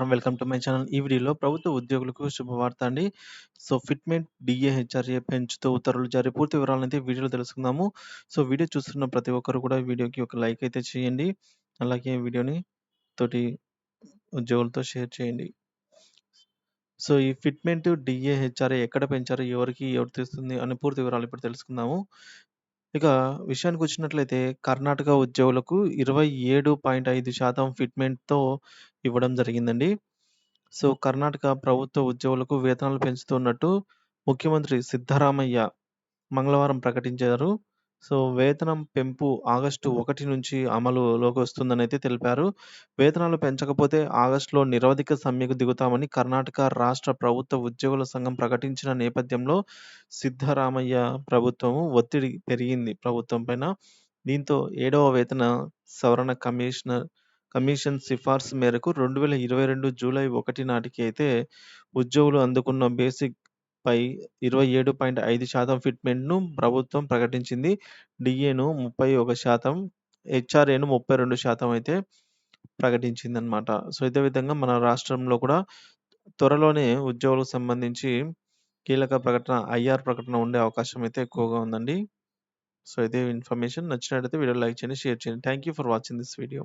Welcome to my channel. ఈ వీడియోలో ప్రభుత్వ ఉద్యోగులకు శుభవార్త అండి. ఫిట్‌మెంట్, డీఏ, హెచ్‌ఆర్‌ఏ పెంచుతూ ఉత్తర్వులు జారీ. పూర్తి వివరాలనైతే వీడియోలో తెలుసుకుందాము. వీడియో చూస్తున్న ప్రతి ఒక్కరు కూడా వీడియోకి ఒక లైక్ అయితే చేయండి. అలాగే వీడియోని తోటి ఉద్యోగులతో షేర్ చేయండి. ఈ ఫిట్‌మెంట్, డీఏ, హెచ్‌ఆర్‌ఏ ఎక్కడ పెంచారు? ఎవరు తెస్తుంది? అని పూర్తి వివరాలు ఇప్పుడు తెలుసుకుందాము. ఇక విషయానికొచ్చినట్లయితే కర్ణాటక ఉద్యోగులకు 27.5% ఫిట్‌మెంట్‌తో ఇవ్వడం జరిగిందండి. కర్ణాటక ప్రభుత్వ ఉద్యోగులకు వేతనాలు పెంచుతున్నట్టు ముఖ్యమంత్రి సిద్ధరామయ్య మంగళవారం ప్రకటించారు. వేతనం పెంపు ఆగస్టు 1 నుంచి అమలులోకొస్తుందనైతే తెలిపారు. వేతనాలు పెంచకపోతే ఆగస్టులో నిరవధిక సమ్మెకు దిగుతామని కర్ణాటక రాష్ట్ర ప్రభుత్వ ఉద్యోగుల సంఘం ప్రకటించిన నేపథ్యంలో సిద్ధరామయ్య ఒత్తిడి పెరిగింది ప్రభుత్వం పైన. దీంతో 7వ వేతన సవరణ కమిషన్ సిఫార్సు మేరకు 2022 జూలై 1 నాటికి అయితే ఉద్యోగులు అందుకున్న బేసిక్ పై 27.5% ఫిట్‌మెంట్‌ను ప్రభుత్వం ప్రకటించింది. డీఏను 31%, హెచ్‌ఆర్‌ఏను 32% అయితే ప్రకటించిందనమాట. ఇదే విధంగా మన రాష్ట్రంలో కూడా త్వరలోనే ఉద్యోగులకు సంబంధించి కీలక ప్రకటన, ఐఆర్ ప్రకటన ఉండే అవకాశం అయితే ఎక్కువగా ఉందండి. ఇదే ఇన్ఫర్మేషన్. నచ్చినట్లయితే వీడియోని లైక్ చేయండి, షేర్ చేయండి. Thank you for watching this video.